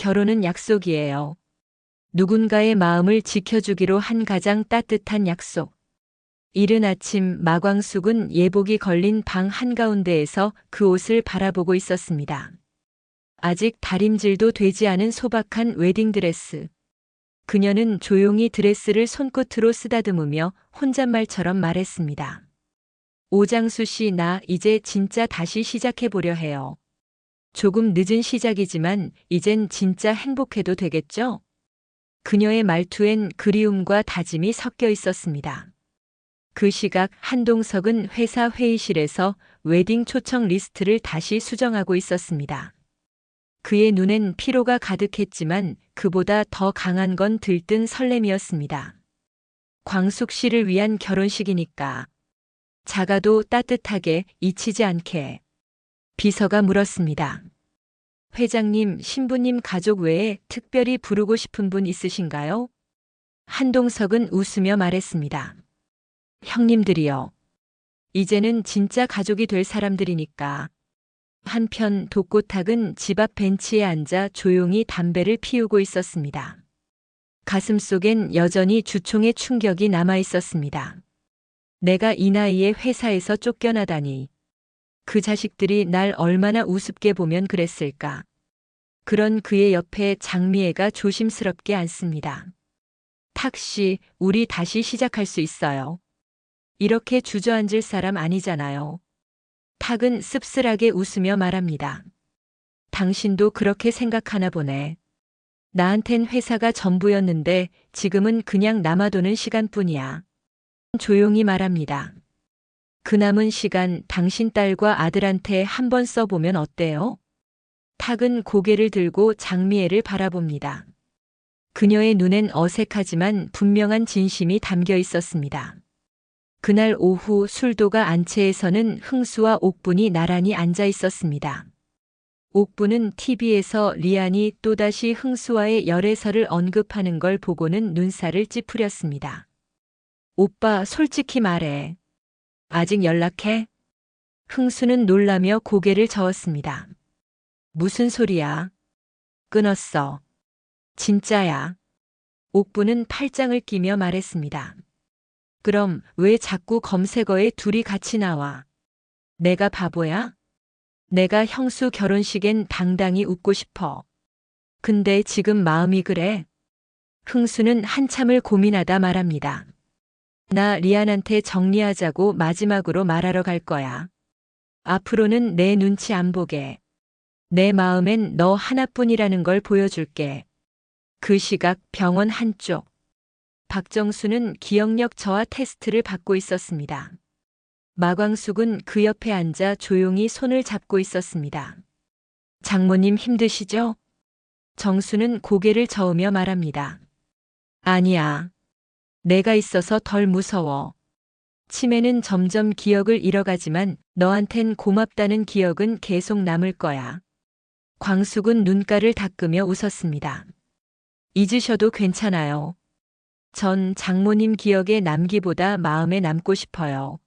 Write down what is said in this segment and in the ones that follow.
결혼은 약속이에요. 누군가의 마음을 지켜주기로 한 가장 따뜻한 약속. 이른 아침 마광숙은 예복이 걸린 방 한가운데에서 그 옷을 바라보고 있었습니다. 아직 다림질도 되지 않은 소박한 웨딩드레스. 그녀는 조용히 드레스를 손끝으로 쓰다듬으며 혼잣말처럼 말했습니다. 오장수 씨, 나 이제 진짜 다시 시작해보려 해요. 조금 늦은 시작이지만 이젠 진짜 행복해도 되겠죠? 그녀의 말투엔 그리움과 다짐이 섞여 있었습니다. 그 시각 한동석은 회사 회의실에서 웨딩 초청 리스트를 다시 수정하고 있었습니다. 그의 눈엔 피로가 가득했지만 그보다 더 강한 건 들뜬 설렘이었습니다. 광숙 씨를 위한 결혼식이니까 작아도 따뜻하게 잊히지 않게. 비서가 물었습니다. 회장님, 신부님 가족 외에 특별히 부르고 싶은 분 있으신가요? 한동석은 웃으며 말했습니다. 형님들이요. 이제는 진짜 가족이 될 사람들이니까. 한편 독고탁은 집 앞 벤치에 앉아 조용히 담배를 피우고 있었습니다. 가슴속엔 여전히 주총의 충격이 남아 있었습니다. 내가 이 나이에 회사에서 쫓겨나다니. 그 자식들이 날 얼마나 우습게 보면 그랬을까. 그런 그의 옆에 장미애가 조심스럽게 앉습니다. 탁씨, 우리 다시 시작할 수 있어요. 이렇게 주저앉을 사람 아니잖아요. 탁은 씁쓸하게 웃으며 말합니다. 당신도 그렇게 생각하나 보네. 나한텐 회사가 전부였는데 지금은 그냥 남아도는 시간뿐이야. 조용히 말합니다. 그 남은 시간 당신 딸과 아들한테 한번 써보면 어때요? 탁은 고개를 들고 장미애를 바라봅니다. 그녀의 눈엔 어색하지만 분명한 진심이 담겨 있었습니다. 그날 오후 술도가 안채에서는 흥수와 옥분이 나란히 앉아 있었습니다. 옥분은 TV에서 리안이 또다시 흥수와의 열애설을 언급하는 걸 보고는 눈살을 찌푸렸습니다. 오빠, 솔직히 말해. 아직 연락해? 흥수는 놀라며 고개를 저었습니다. 무슨 소리야? 끊었어. 진짜야. 옥부는 팔짱을 끼며 말했습니다. 그럼 왜 자꾸 검색어에 둘이 같이 나와? 내가 바보야? 내가 형수 결혼식엔 당당히 웃고 싶어. 근데 지금 마음이 그래? 흥수는 한참을 고민하다 말합니다. 나 리안한테 정리하자고 마지막으로 말하러 갈 거야. 앞으로는 내 눈치 안 보게. 내 마음엔 너 하나뿐이라는 걸 보여줄게. 그 시각 병원 한쪽. 박정수는 기억력 저하 테스트를 받고 있었습니다. 마광숙은 그 옆에 앉아 조용히 손을 잡고 있었습니다. 장모님 힘드시죠? 정수는 고개를 저으며 말합니다. 아니야. 내가 있어서 덜 무서워. 치매는 점점 기억을 잃어가지만 너한텐 고맙다는 기억은 계속 남을 거야. 광숙은 눈가를 닦으며 웃었습니다. 잊으셔도 괜찮아요. 전 장모님 기억에 남기보다 마음에 남고 싶어요.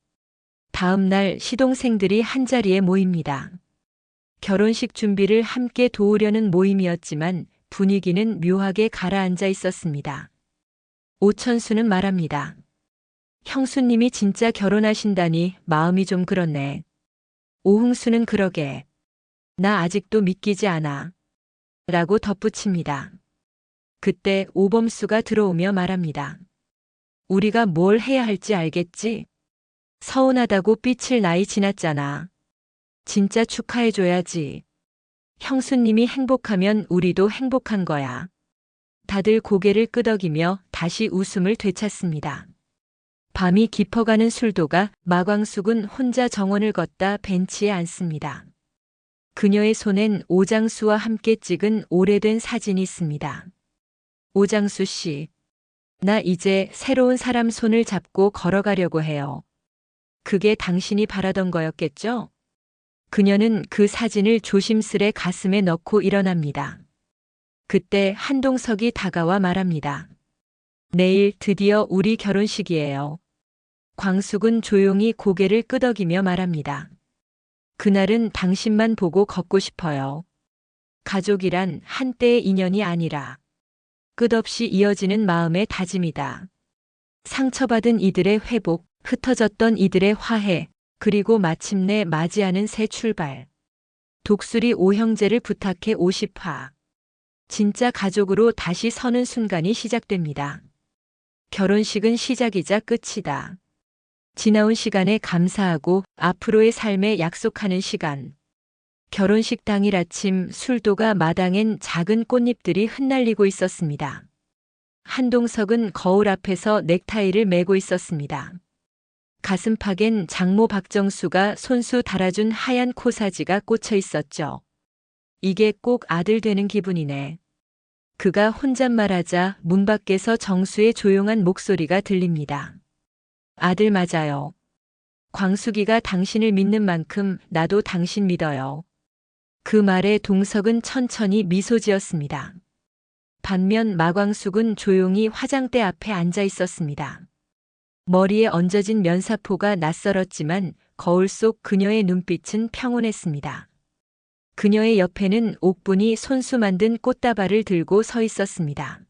다음 날 시동생들이 한자리에 모입니다. 결혼식 준비를 함께 도우려는 모임이었지만 분위기는 묘하게 가라앉아 있었습니다. 오천수는 말합니다. 형수님이 진짜 결혼하신다니 마음이 좀 그렇네. 오흥수는 그러게. 나 아직도 믿기지 않아. 라고 덧붙입니다. 그때 오범수가 들어오며 말합니다. 우리가 뭘 해야 할지 알겠지? 서운하다고 삐칠 나이 지났잖아. 진짜 축하해줘야지. 형수님이 행복하면 우리도 행복한 거야. 다들 고개를 끄덕이며 다시 웃음을 되찾습니다. 밤이 깊어가는 술도가 마광숙은 혼자 정원을 걷다 벤치에 앉습니다. 그녀의 손엔 오장수와 함께 찍은 오래된 사진이 있습니다. 오장수 씨, 나 이제 새로운 사람 손을 잡고 걸어가려고 해요. 그게 당신이 바라던 거였겠죠? 그녀는 그 사진을 조심스레 가슴에 넣고 일어납니다. 그때 한동석이 다가와 말합니다. 내일 드디어 우리 결혼식이에요. 광숙은 조용히 고개를 끄덕이며 말합니다. 그날은 당신만 보고 걷고 싶어요. 가족이란 한때의 인연이 아니라 끝없이 이어지는 마음의 다짐이다. 상처받은 이들의 회복, 흩어졌던 이들의 화해, 그리고 마침내 맞이하는 새 출발. 독수리 오형제를 부탁해 50화. 진짜 가족으로 다시 서는 순간이 시작됩니다. 결혼식은 시작이자 끝이다. 지나온 시간에 감사하고 앞으로의 삶에 약속하는 시간. 결혼식 당일 아침 술도가 마당엔 작은 꽃잎들이 흩날리고 있었습니다. 한동석은 거울 앞에서 넥타이를 매고 있었습니다. 가슴팍엔 장모 박정수가 손수 달아준 하얀 코사지가 꽂혀 있었죠. 이게 꼭 아들 되는 기분이네. 그가 혼잣말하자 문 밖에서 정수의 조용한 목소리가 들립니다. 아들 맞아요. 광숙이가 당신을 믿는 만큼 나도 당신 믿어요. 그 말에 동석은 천천히 미소 지었습니다. 반면 마광숙은 조용히 화장대 앞에 앉아 있었습니다. 머리에 얹어진 면사포가 낯설었지만 거울 속 그녀의 눈빛은 평온했습니다. 그녀의 옆에는 옥분이 손수 만든 꽃다발을 들고 서 있었습니다.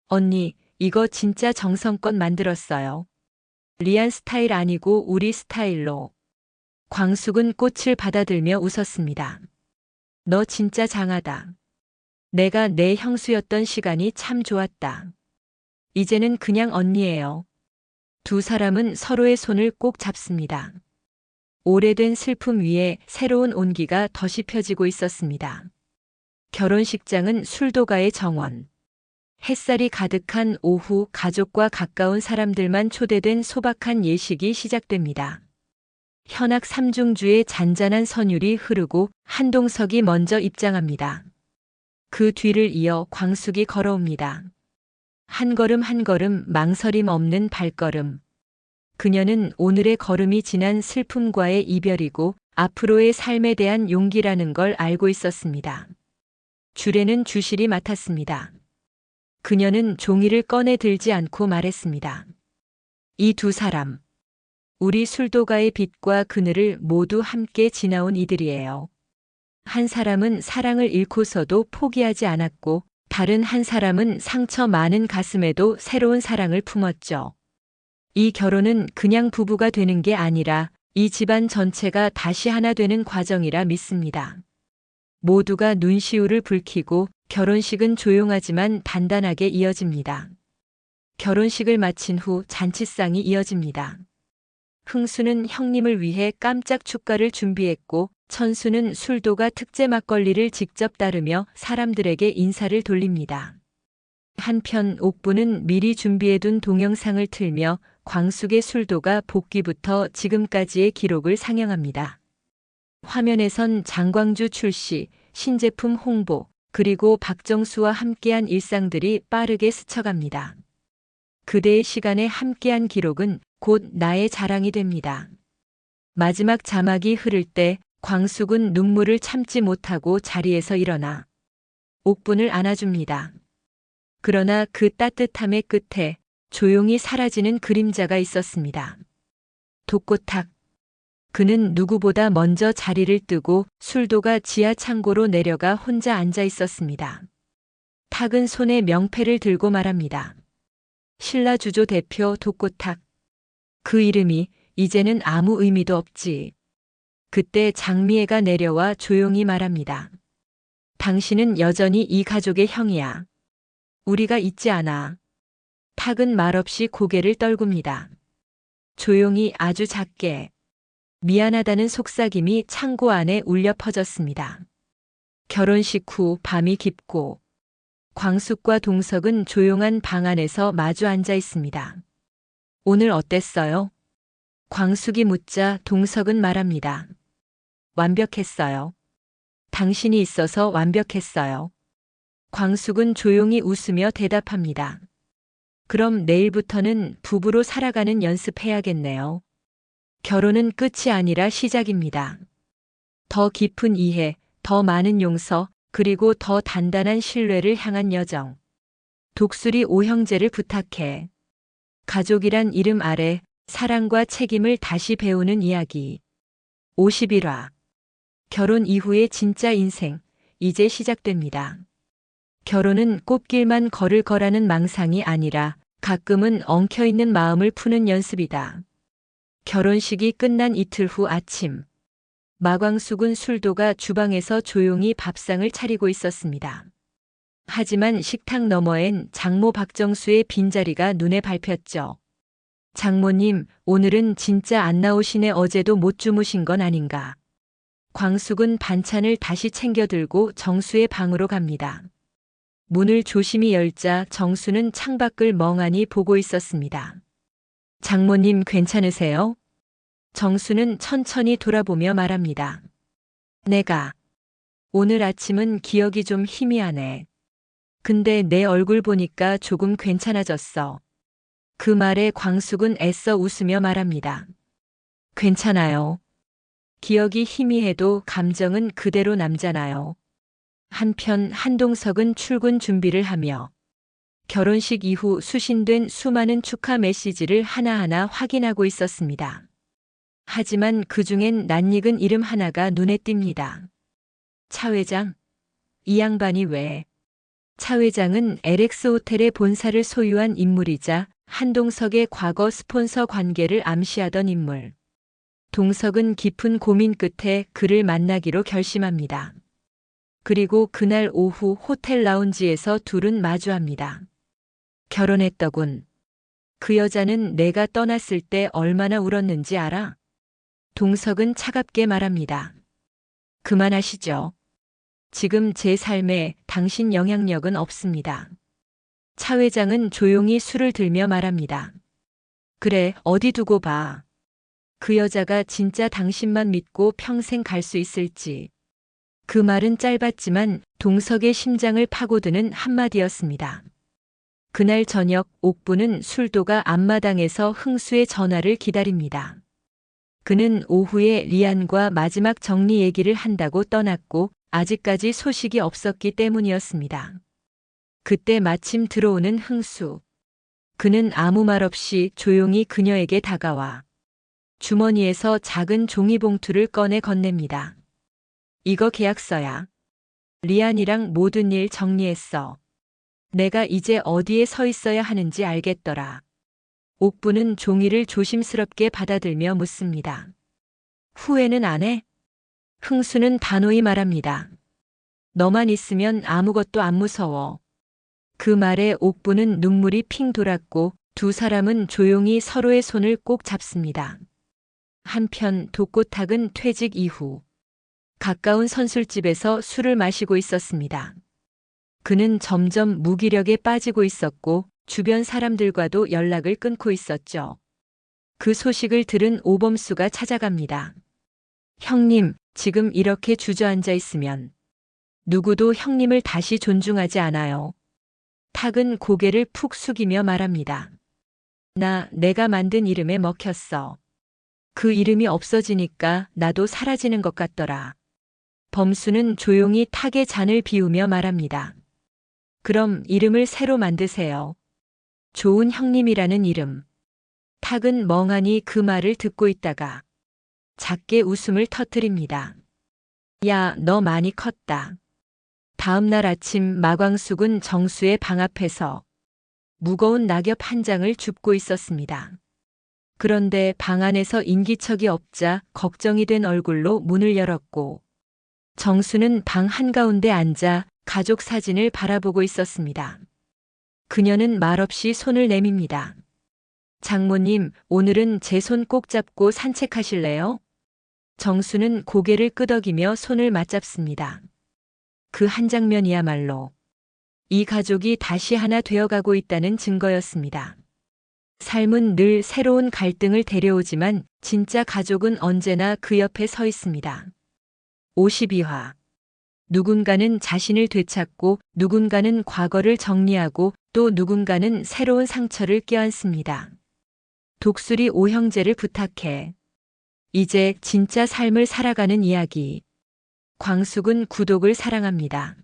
언니, 이거 진짜 정성껏 만들었어요. 리안 스타일 아니고 우리 스타일로. 광숙은 꽃을 받아들며 웃었습니다. 너 진짜 장하다. 내가 내 형수였던 시간이 참 좋았다. 이제는 그냥 언니예요. 두 사람은 서로의 손을 꼭 잡습니다. 오래된 슬픔 위에 새로운 온기가 덧이 펴지고 있었습니다. 결혼식장은 술도가의 정원. 햇살이 가득한 오후 가족과 가까운 사람들만 초대된 소박한 예식이 시작됩니다. 현악 삼중주의 잔잔한 선율이 흐르고 한동석이 먼저 입장합니다. 그 뒤를 이어 광숙이 걸어옵니다. 한 걸음 한 걸음 망설임 없는 발걸음. 그녀는 오늘의 걸음이 지난 슬픔과의 이별이고 앞으로의 삶에 대한 용기라는 걸 알고 있었습니다. 주례는 주실이 맡았습니다. 그녀는 종이를 꺼내 들지 않고 말했습니다. 이 두 사람, 우리 술도가의 빛과 그늘을 모두 함께 지나온 이들이에요. 한 사람은 사랑을 잃고서도 포기하지 않았고 다른 한 사람은 상처 많은 가슴에도 새로운 사랑을 품었죠. 이 결혼은 그냥 부부가 되는 게 아니라 이 집안 전체가 다시 하나 되는 과정이라 믿습니다. 모두가 눈시울을 붉히고 결혼식은 조용하지만 단단하게 이어집니다. 결혼식을 마친 후 잔치상이 이어집니다. 흥수는 형님을 위해 깜짝 축가를 준비했고 천수는 술도가 특제 막걸리를 직접 따르며 사람들에게 인사를 돌립니다. 한편 옥부는 미리 준비해둔 동영상을 틀며 광숙의 술도가 복귀부터 지금까지의 기록을 상영합니다. 화면에선 장광주 출시, 신제품 홍보, 그리고 박정수와 함께한 일상들이 빠르게 스쳐갑니다. 그대의 시간에 함께한 기록은 곧 나의 자랑이 됩니다. 마지막 자막이 흐를 때 광숙은 눈물을 참지 못하고 자리에서 일어나 옥분을 안아줍니다. 그러나 그 따뜻함의 끝에 조용히 사라지는 그림자가 있었습니다. 독고탁. 그는 누구보다 먼저 자리를 뜨고 술도가 지하 창고로 내려가 혼자 앉아 있었습니다. 탁은 손에 명패를 들고 말합니다. 신라주조 대표 독고탁. 그 이름이 이제는 아무 의미도 없지. 그때 장미애가 내려와 조용히 말합니다. 당신은 여전히 이 가족의 형이야. 우리가 잊지 않아. 탁은 말없이 고개를 떨굽니다. 조용히 아주 작게. 미안하다는 속삭임이 창고 안에 울려 퍼졌습니다. 결혼식 후 밤이 깊고 광숙과 동석은 조용한 방 안에서 마주 앉아 있습니다. 오늘 어땠어요? 광숙이 묻자 동석은 말합니다. 완벽했어요. 당신이 있어서 완벽했어요. 광숙은 조용히 웃으며 대답합니다. 그럼 내일부터는 부부로 살아가는 연습해야겠네요. 결혼은 끝이 아니라 시작입니다. 더 깊은 이해, 더 많은 용서, 그리고 더 단단한 신뢰를 향한 여정. 독수리 오형제를 부탁해. 가족이란 이름 아래 사랑과 책임을 다시 배우는 이야기. 51화. 결혼 이후의 진짜 인생. 이제 시작됩니다. 결혼은 꽃길만 걸을 거라는 망상이 아니라 가끔은 엉켜있는 마음을 푸는 연습이다. 결혼식이 끝난 이틀 후 아침. 마광숙은 술도가 주방에서 조용히 밥상을 차리고 있었습니다. 하지만 식탁 너머엔 장모 박정수의 빈자리가 눈에 밟혔죠. 장모님, 오늘은 진짜 안 나오시네. 어제도 못 주무신 건 아닌가. 광숙은 반찬을 다시 챙겨 들고 정수의 방으로 갑니다. 문을 조심히 열자 정수는 창밖을 멍하니 보고 있었습니다. 장모님 괜찮으세요? 정수는 천천히 돌아보며 말합니다. 내가 오늘 아침은 기억이 좀 희미하네. 근데 내 얼굴 보니까 조금 괜찮아졌어. 그 말에 광숙은 애써 웃으며 말합니다. 괜찮아요. 기억이 희미해도 감정은 그대로 남잖아요. 한편 한동석은 출근 준비를 하며 결혼식 이후 수신된 수많은 축하 메시지를 하나하나 확인하고 있었습니다. 하지만 그중엔 낯익은 이름 하나가 눈에 띕니다. 차 회장? 이 양반이 왜? 차 회장은 LX 호텔의 본사를 소유한 인물이자 한동석의 과거 스폰서 관계를 암시하던 인물. 동석은 깊은 고민 끝에 그를 만나기로 결심합니다. 그리고 그날 오후 호텔 라운지에서 둘은 마주합니다. 결혼했더군. 그 여자는 내가 떠났을 때 얼마나 울었는지 알아? 동석은 차갑게 말합니다. 그만하시죠. 지금 제 삶에 당신 영향력은 없습니다. 차 회장은 조용히 술을 들며 말합니다. 그래, 어디 두고 봐. 그 여자가 진짜 당신만 믿고 평생 갈 수 있을지. 그 말은 짧았지만 동석의 심장을 파고드는 한마디였습니다. 그날 저녁 옥부는 술도가 앞마당에서 흥수의 전화를 기다립니다. 그는 오후에 리안과 마지막 정리 얘기를 한다고 떠났고 아직까지 소식이 없었기 때문이었습니다. 그때 마침 들어오는 흥수. 그는 아무 말 없이 조용히 그녀에게 다가와 주머니에서 작은 종이봉투를 꺼내 건넵니다. 이거 계약서야. 리안이랑 모든 일 정리했어. 내가 이제 어디에 서 있어야 하는지 알겠더라. 옥부는 종이를 조심스럽게 받아들며 묻습니다. 후회는 안 해? 흥수는 단호히 말합니다. 너만 있으면 아무것도 안 무서워. 그 말에 옥부는 눈물이 핑 돌았고 두 사람은 조용히 서로의 손을 꼭 잡습니다. 한편 독고탁은 퇴직 이후 가까운 선술집에서 술을 마시고 있었습니다. 그는 점점 무기력에 빠지고 있었고 주변 사람들과도 연락을 끊고 있었죠. 그 소식을 들은 오범수가 찾아갑니다. 형님, 지금 이렇게 주저앉아 있으면 누구도 형님을 다시 존중하지 않아요. 탁은 고개를 푹 숙이며 말합니다. 내가 만든 이름에 먹혔어. 그 이름이 없어지니까 나도 사라지는 것 같더라. 범수는 조용히 탁의 잔을 비우며 말합니다. 그럼 이름을 새로 만드세요. 좋은 형님이라는 이름. 탁은 멍하니 그 말을 듣고 있다가 작게 웃음을 터뜨립니다. 야, 너 많이 컸다. 다음 날 아침 마광숙은 정수의 방 앞에서 무거운 낙엽 한 장을 줍고 있었습니다. 그런데 방 안에서 인기척이 없자 걱정이 된 얼굴로 문을 열었고 정수는 방 한가운데 앉아 가족 사진을 바라보고 있었습니다. 그녀는 말없이 손을 내밉니다. 장모님, 오늘은 제 손 꼭 잡고 산책하실래요? 정수는 고개를 끄덕이며 손을 맞잡습니다. 그 한 장면이야말로 이 가족이 다시 하나 되어가고 있다는 증거였습니다. 삶은 늘 새로운 갈등을 데려오지만 진짜 가족은 언제나 그 옆에 서 있습니다. 52화. 누군가는 자신을 되찾고 누군가는 과거를 정리하고 또 누군가는 새로운 상처를 껴안습니다. 독수리 오형제를 부탁해. 이제 진짜 삶을 살아가는 이야기. 광숙은 구독을 사랑합니다.